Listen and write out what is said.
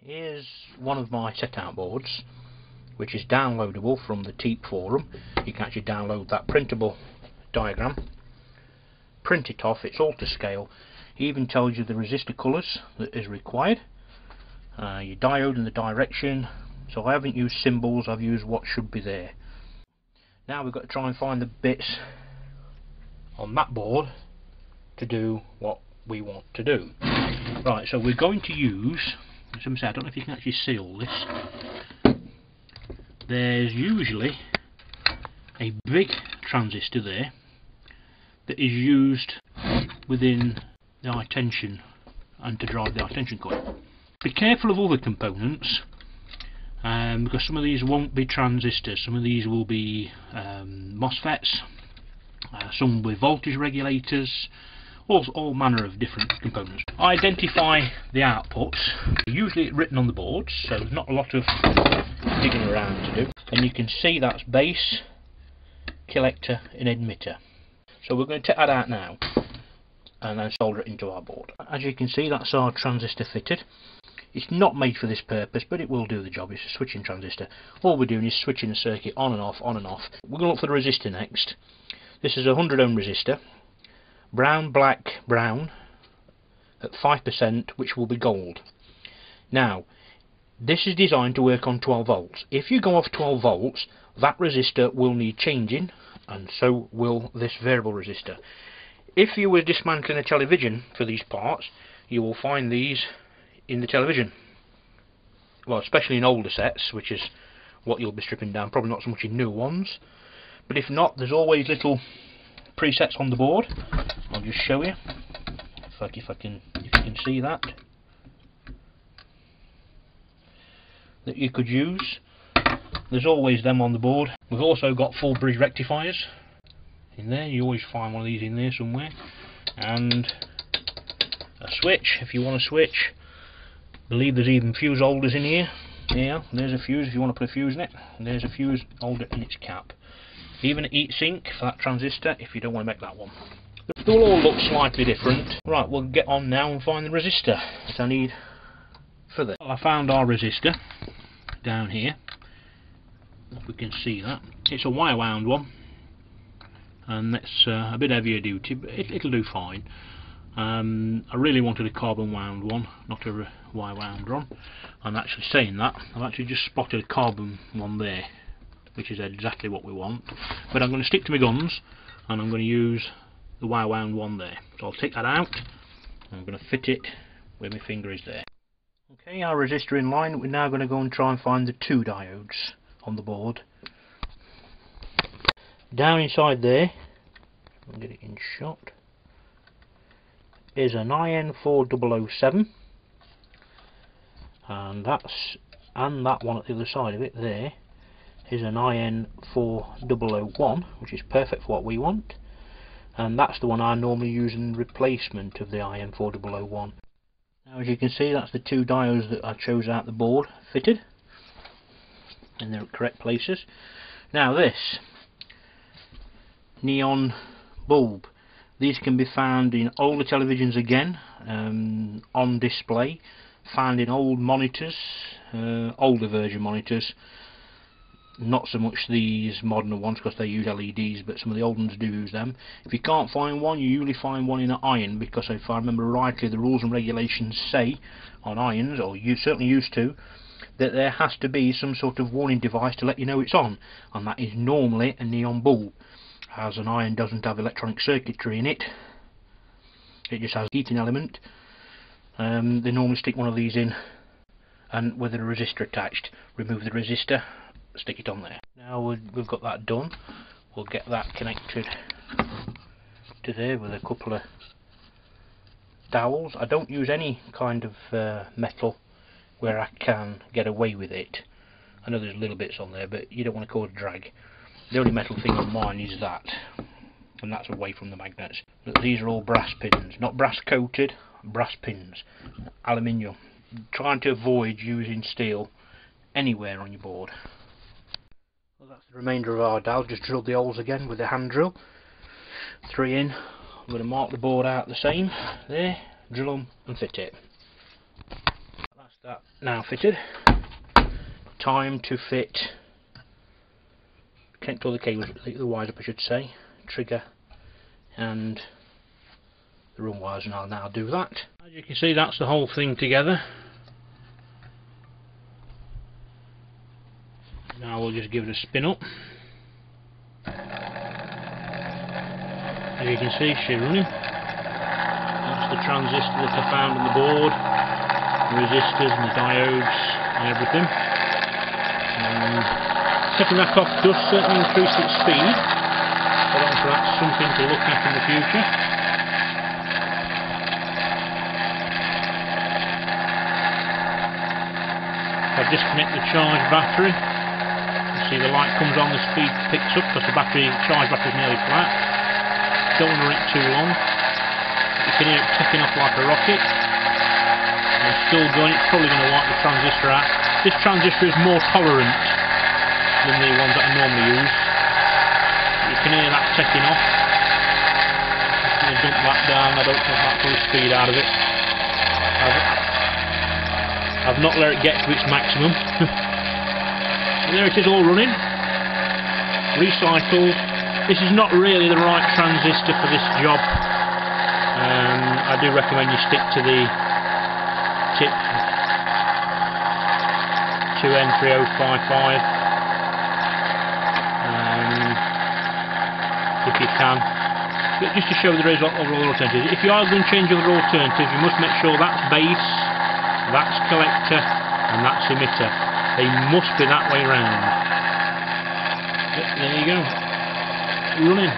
Here's one of my set-out boards, which is downloadable from the Teep forum. You can actually download that printable diagram, print it off, it's all to scale. It even tells you the resistor colours that is required, your diode and the direction. So I haven't used symbols, I've used what should be there. Now we've got to try and find the bits on that board to do what we want to do. Right, so we're going to use, as I say, I don't know if you can actually see all this. There's usually a big transistor there that is used within the high tension and to drive the high tension coil. Be careful of other components, because some of these won't be transistors, some of these will be MOSFETs, some with voltage regulators, all manner of different components. Identify the outputs. Usually it's written on the boards, so there's not a lot of digging around to do. And you can see that's base, collector and emitter. So we're going to take that out now and then solder it into our board. As you can see, that's our transistor fitted. It's not made for this purpose, but it will do the job. It's a switching transistor. All we're doing is switching the circuit on and off, on and off. We're going to look for the resistor next. This is a 100 ohm resistor. Brown, black, brown at 5%, which will be gold. Now, this is designed to work on 12 volts. If you go off 12 volts, that resistor will need changing, and so will this variable resistor. If you were dismantling a television for these parts, you will find these in the television. Well, especially in older sets, which is what you'll be stripping down, probably not so much in new ones. But if not, there's always little presets on the board. I'll just show you if you can see that you could use. There's always them on the board. We've also got full bridge rectifiers in there. You always find one of these in there somewhere, and a switch if you want to switch. I believe there's even fuse holders in here. Yeah, there's a fuse if you want to put a fuse in it, and there's a fuse holder in its cap. Even an heat sink for that transistor if you don't want to make that one. They'll all look slightly different. Right, we'll get on now and find the resistor that I need for this. Well, I found our resistor down here. If we can see that. It's a wire wound one, and that's a bit heavier duty, but it'll do fine. I really wanted a carbon wound one, not a wire wound one. I'm actually saying that, I've actually just spotted a carbon one there, which is exactly what we want. But I'm going to stick to my guns, and I'm going to use the wire wound one there. So I'll take that out, and I'm going to fit it where my finger is there. Okay, our resistor in line. We're now going to go and try and find the two diodes on the board. Down inside there, I'll get it in shot, is an IN4007, and that one at the other side of it there is an IN4001, which is perfect for what we want, and that's the one I normally use in replacement of the IN4001. Now, as you can see, that's the two diodes that I chose out the board fitted in their correct places. Now this neon bulb, these can be found in older televisions again, on display, found in old monitors, older version monitors. Not so much these modern ones because they use LEDs, but some of the old ones do use them. If you can't find one, you usually find one in an iron, because if I remember rightly, the rules and regulations say on irons, or you certainly used to, that there has to be some sort of warning device to let you know it's on, and that is normally a neon bulb. As an iron doesn't have electronic circuitry in it, it just has a heating element. They normally stick one of these in, and with a resistor attached, remove the resistor, stick it on there. Now we've got that done, we'll get that connected to there with a couple of dowels. I don't use any kind of metal where I can get away with it. I know there's little bits on there, but you don't want to cause drag. The only metal thing on mine is that, and that's away from the magnets. But these are all brass pins, not brass coated, brass pins, aluminium. Trying to avoid using steel anywhere on your board. Well, that's the remainder of our dowel. Just drilled the holes again with a hand drill. 3 in. I'm going to mark the board out the same there, drill them and fit it. That's That now fitted. Time to fit, connect all the cables, the wires up I should say, trigger and the run wires, and I'll now do that. As you can see, that's the whole thing together. Now we'll just give it a spin up. As you can see, she's running. That's the transistor that I found on the board, the resistors and the diodes and everything. Setting that off does certainly increase its speed, so that's something to look at in the future. I've disconnected the charge battery. You see the light comes on, the speed picks up because the charge battery is nearly flat. Don't want to run it too long. You can hear it ticking off like a rocket. And it's still going, it's probably going to wipe the transistor out. This transistor is more tolerant than the ones that I normally use. You can hear that ticking off. I'm going to dump that down. I don't want that full speed out of it. I've not let it get to its maximum. And there it is, all running. Recycled. This is not really the right transistor for this job. I do recommend you stick to the Teep 2N3055 if you can. But just to show there is other alternatives. If you are going to change other alternatives, you must make sure that's base, that's collector, and that's emitter. They must be that way round. But there you go. Running.